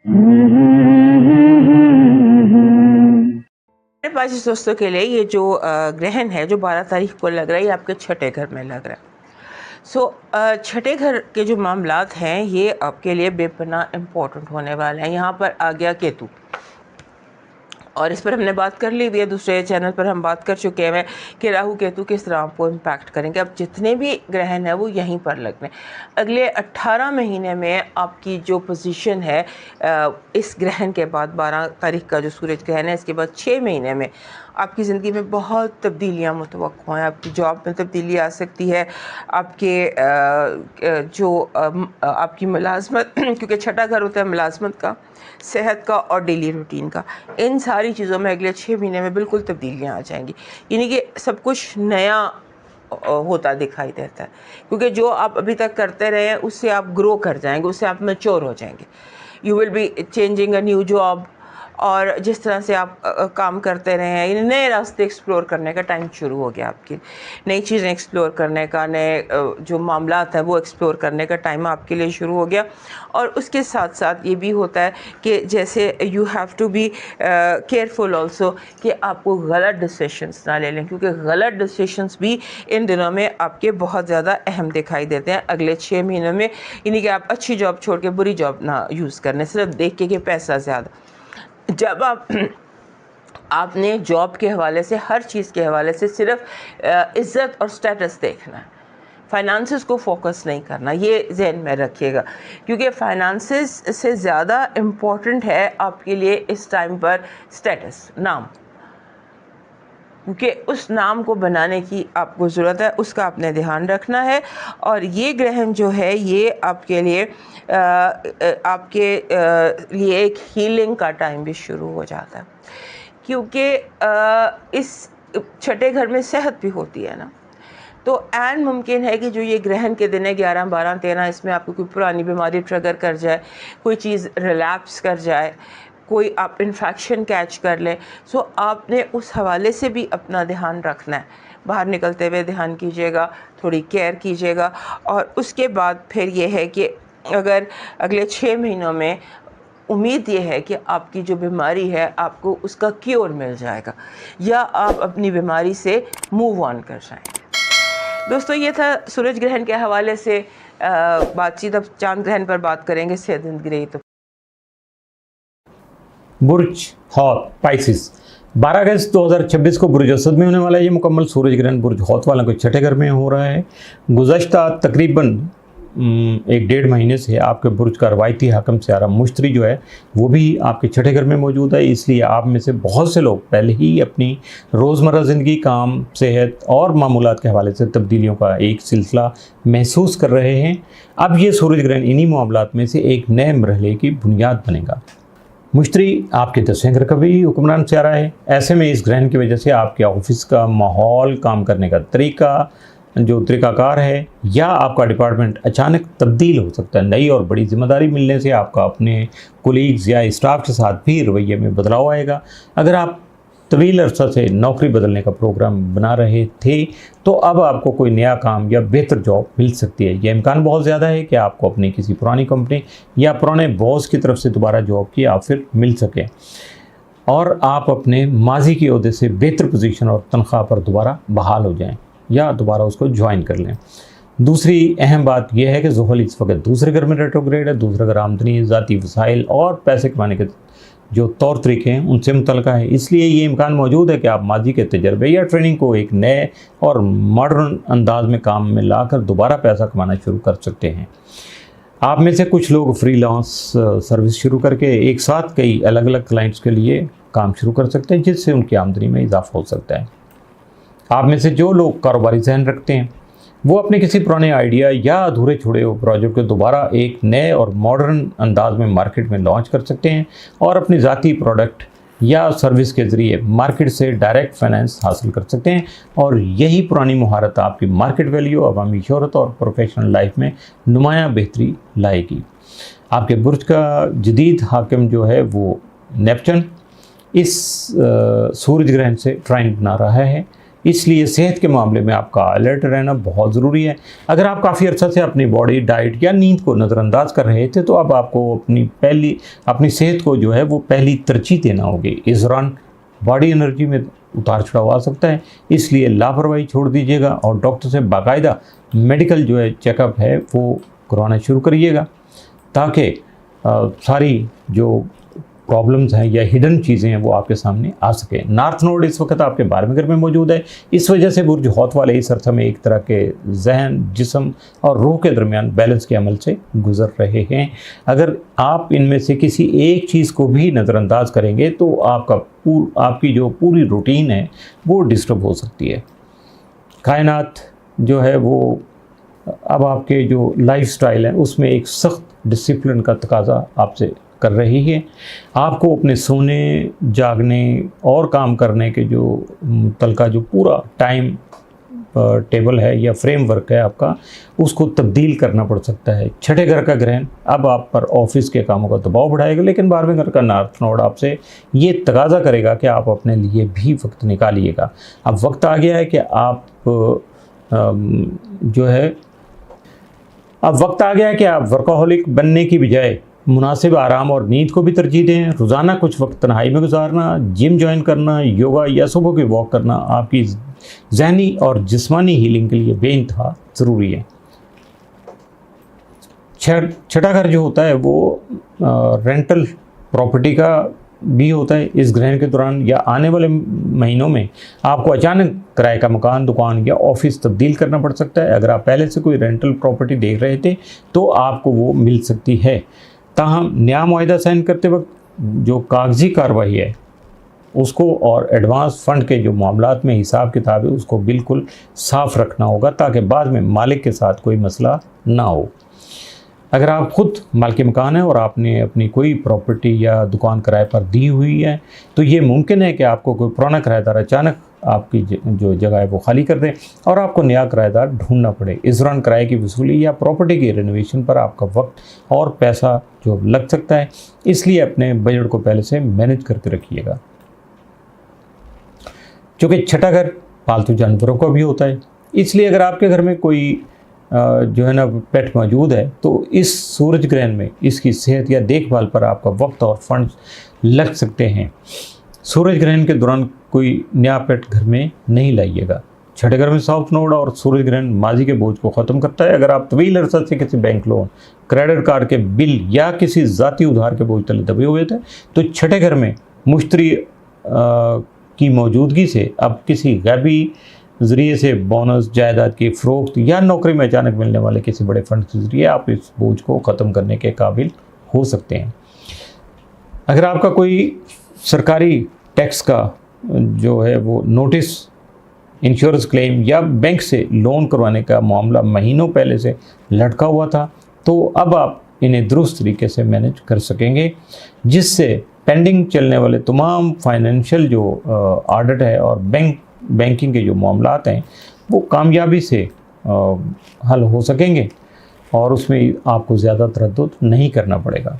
मेरे पास इस दोस्तों के लिए ये जो ग्रहण है जो 12 तारीख को लग रहा है, ये आपके छठे घर में लग रहा है। छठे घर के जो मामलात हैं ये आपके लिए बेपनाह इम्पोर्टेंट होने वाले हैं। यहाँ पर आ गया केतु, और इस पर हमने बात कर ली भी है, दूसरे चैनल पर हम बात कर चुके हैं कि राहु केतु किस तरह आपको इम्पैक्ट करेंगे। अब जितने भी ग्रहण है वो यहीं पर लग रहे हैं। अगले 18 महीने में आपकी जो पोजीशन है, इस ग्रहण के बाद 12 तारीख का जो सूरज ग्रहण है, इसके बाद 6 महीने में आपकी ज़िंदगी में बहुत तब्दीलियाँ मुतवक्को हैं। आपकी जॉब में तब्दीली आ सकती है, आपके आपकी मुलाजमत क्योंकि छठा घर होता है मुलाजमत का, सेहत का और डेली रूटीन का, इन सारी चीज़ों में अगले 6 महीने में बिल्कुल तब्दीलियाँ आ जाएंगी। यानी कि सब कुछ नया होता दिखाई देता है, क्योंकि जो आप अभी तक करते रहे हैं उससे आप ग्रो कर जाएंगे, उससे आप मैच्योर हो जाएंगे। You will be changing a new job, और जिस तरह से आप काम करते रहे हैं, ये नए रास्ते एक्सप्लोर करने का टाइम शुरू हो गया। आपकी नई चीज़ें एक्सप्लोर करने का, नए जो मामलात हैं वो एक्सप्लोर करने का टाइम आपके लिए शुरू हो गया। और उसके साथ साथ ये भी होता है कि जैसे you have to be careful also कि आपको गलत डिसीशंस ना ले लें, क्योंकि गलत डिसीशंस भी इन दिनों में आपके बहुत ज़्यादा अहम दिखाई देते हैं अगले 6 महीनों में। यानी कि आप अच्छी जॉब छोड़ के बुरी जॉब ना यूज़ करने, सिर्फ देख के कि पैसा ज़्यादा। जब आपने जॉब के हवाले से, हर चीज़ के हवाले से सिर्फ इज़्ज़त और स्टेटस देखना है, फाइनेंसेस को फोकस नहीं करना, ये जहन में रखिएगा, क्योंकि फाइनेंसेस से ज़्यादा इम्पोर्टेंट है आपके लिए इस टाइम पर स्टेटस, नाम, क्योंकि उस नाम को बनाने की आपको ज़रूरत है, उसका आपने ध्यान रखना है। और ये ग्रहण जो है ये आपके लिए एक हीलिंग का टाइम भी शुरू हो जाता है, क्योंकि इस छठे घर में सेहत भी होती है ना, तो एन मुमकिन है कि जो ये ग्रहण के दिन है 11, 12, 13, इसमें आपको कोई पुरानी बीमारी ट्रिगर कर जाए, कोई चीज़ रिलैप्स कर जाए, कोई आप इन्फेक्शन कैच कर लें। सो आपने उस हवाले से भी अपना ध्यान रखना है, बाहर निकलते हुए ध्यान कीजिएगा, थोड़ी केयर कीजिएगा। और उसके बाद फिर ये है कि अगर अगले 6 महीनों में उम्मीद ये है कि आपकी जो बीमारी है आपको उसका क्योर मिल जाएगा, या आप अपनी बीमारी से मूव ऑन कर जाएंगे। दोस्तों, ये था सूरज ग्रहण के हवाले से बातचीत। अब चांद ग्रहण पर बात करेंगे, सेहत गिरी। तो बुर्ज हौत पाइसिस 12 अगस्त 2026 को बुर्ज असद में होने वाला है ये मुकम्मल सूरज ग्रहण बुर्ज हौत वालों के छठे घर में हो रहा है। गुज़श्ता तकरीबन 1-1.5 महीने से आपके बुर्ज का रवायती हाकम सियारा मुश्तरी जो है वो भी आपके छठे घर में मौजूद है। इसलिए आप में से बहुत से लोग पहले ही अपनी रोज़मर्रा ज़िंदगी, काम, सेहत और मामूलात के हवाले से तब्दीलियों का एक सिलसिला महसूस कर रहे हैं। अब ये सूरज ग्रहण इन्हीं मामलात में से एक नए मरहले की बुनियाद बनेगा। मुश्तरी आपके 10वें घर का भी हुक्मरान सियारा है। ऐसे में इस ग्रहण की वजह से आपके ऑफिस का माहौल, काम करने का तरीका, जो तरीक़ाकार है, या आपका डिपार्टमेंट अचानक तब्दील हो सकता है। नई और बड़ी जिम्मेदारी मिलने से आपका अपने कोलीग्स या स्टाफ के साथ भी रवैये में बदलाव आएगा। अगर आप तवील अरसा से नौकरी बदलने का प्रोग्राम बना रहे थे तो अब आपको कोई नया काम या बेहतर जॉब मिल सकती है। यह इम्कान बहुत ज़्यादा है कि आपको अपनी किसी पुरानी कंपनी या पुराने बॉस की तरफ से दोबारा जॉब की ऑफर मिल सके और आप अपने माजी के ओहदे से बेहतर पोजीशन और तनख्वाह पर दोबारा बहाल हो जाएं या दोबारा उसको ज्वाइन कर लें। दूसरी अहम बात यह है कि ज़ुहल इस वक्त दूसरे घर में रेट्रोग्रेड है। दूसरा घर आमदनी, ज़ाती वसाइल और पैसे कमाने के जो तौर तरीके हैं उनसे मुतल्लिक़ है। इसलिए ये इम्कान मौजूद है कि आप माजी के तजर्बे या ट्रेनिंग को एक नए और मॉडर्न अंदाज में काम में लाकर दोबारा पैसा कमाना शुरू कर सकते हैं। आप में से कुछ लोग फ्रीलांस सर्विस शुरू करके एक साथ कई अलग अलग क्लाइंट्स के लिए काम शुरू कर सकते हैं, जिससे उनकी आमदनी में इजाफा हो सकता है। आप में से जो लोग कारोबारी ज़हन रखते हैं वो अपने किसी पुराने आइडिया या अधूरे छोड़े हुए प्रोजेक्ट को दोबारा एक नए और मॉडर्न अंदाज में मार्केट में लॉन्च कर सकते हैं और अपनी ज़ाती प्रोडक्ट या सर्विस के ज़रिए मार्केट से डायरेक्ट फाइनेंस हासिल कर सकते हैं। और यही पुरानी महारत आपकी मार्केट वैल्यू, अवामी शोहरत और प्रोफेशनल लाइफ में नुमायाँ बेहतरी लाएगी। आपके बुर्ज का जदीद हाकिम जो है वो नेपच्यून इस सूरज ग्रहण से ट्राइन बना रहा है। इसलिए सेहत के मामले में आपका अलर्ट रहना बहुत ज़रूरी है। अगर आप काफ़ी अर्सा से अपनी बॉडी, डाइट या नींद को नज़रअंदाज कर रहे थे, तो अब आपको अपनी सेहत को जो है वो पहली तरजीह देना होगी। इस दौरान बॉडी एनर्जी में उतार चढ़ाव आ सकता है, इसलिए लापरवाही छोड़ दीजिएगा और डॉक्टर से बाकायदा मेडिकल जो है चेकअप है वो करवाना शुरू करिएगा, ताकि सारी जो प्रॉब्लम्स हैं या हिडन चीज़ें हैं वो आपके सामने आ सके। नॉर्थ नोड इस वक्त आपके 12वें घर में मौजूद है। इस वजह से बुर्ज हौत वाले इस अर्थ में एक तरह के जहन, जिस्म और रूह के दरमियान बैलेंस के अमल से गुजर रहे हैं। अगर आप इनमें से किसी एक चीज़ को भी नज़रअंदाज करेंगे तो आपकी जो पूरी रूटीन है वो डिस्टर्ब हो सकती है। कायनात जो है वो अब आपके जो लाइफस्टाइल है उसमें एक सख्त डिसिप्लिन का तकाजा आपसे कर रही है। आपको अपने सोने, जागने और काम करने के जो पूरा टाइम टेबल है या फ्रेमवर्क है आपका, उसको तब्दील करना पड़ सकता है। छठे घर का ग्रहण अब आप पर ऑफिस के कामों का दबाव बढ़ाएगा, लेकिन 12वें घर का नॉर्थ नोड आपसे ये तकाजा करेगा कि आप अपने लिए भी वक्त निकालिएगा। अब वक्त आ गया है कि आप वर्कोहलिक बनने की बजाय मुनासिब आराम और नींद को भी तरजीह दें। रोज़ाना कुछ वक्त तन्हाई में गुजारना, जिम ज्वाइन करना, योगा या सुबह की वॉक करना आपकी जहनी और जिस्मानी हीलिंग के लिए बेइंतहा ज़रूरी है। छठा घर जो होता है वो रेंटल प्रॉपर्टी का भी होता है। इस ग्रहण के दौरान या आने वाले महीनों में आपको अचानक किराए का मकान, दुकान या ऑफिस तब्दील करना पड़ सकता है। अगर आप पहले से कोई रेंटल प्रॉपर्टी देख रहे थे तो आपको वो मिल सकती है। ताहम नया मुआहदा साइन करते वक्त जो कागजी कार्रवाई है उसको और एडवांस फंड के जो मामलात में हिसाब किताब है उसको बिल्कुल साफ़ रखना होगा, ताकि बाद में मालिक के साथ कोई मसला ना हो। अगर आप खुद मालिक मकान है और आपने अपनी कोई प्रॉपर्टी या दुकान किराए पर दी हुई है तो ये मुमकिन है कि आपको कोई पुराना किराएदार अचानक आपकी जो जगह है वो खाली कर दे और आपको नया किराएदार ढूंढना पड़े। इस दौरान किराए की वसूली या प्रॉपर्टी की रेनोवेशन पर आपका वक्त और पैसा जो लग सकता है, इसलिए अपने बजट को पहले से मैनेज करके रखिएगा। चूँकि छठा घर पालतू जानवरों का भी होता है, इसलिए अगर आपके घर में कोई जो है ना पेट मौजूद है तो इस सूरज ग्रहण में इसकी सेहत या देखभाल पर आपका वक्त और फंड लग सकते हैं। सूरज ग्रहण के दौरान कोई नया पेट घर में नहीं लाइएगा। छठे घर में साउथ नोड और सूरज ग्रहण माजी के बोझ को ख़त्म करता है। अगर आप तवील अरसा से किसी बैंक लोन, क्रेडिट कार्ड के बिल या किसी ज़ाती उधार के बोझ तले दबे हुए थे तो छठे घर में मुश्तरी की मौजूदगी से अब किसी गैबी ज़रिए से बोनस, जायदाद की फ़रोख्त या नौकरी में अचानक मिलने वाले किसी बड़े फंड के ज़रिए आप इस बोझ को ख़त्म करने के काबिल हो सकते हैं। अगर आपका कोई सरकारी टैक्स का जो है वो नोटिस, इंश्योरेंस क्लेम या बैंक से लोन करवाने का मामला महीनों पहले से लटका हुआ था तो अब आप इन्हें दुरुस्त तरीके से मैनेज कर सकेंगे, जिससे पेंडिंग चलने वाले तमाम फाइनेंशियल जो ऑडिट है और बैंकिंग के जो मामलात हैं वो कामयाबी से हल हो सकेंगे और उसमें आपको ज़्यादा तरद्दुद नहीं करना पड़ेगा।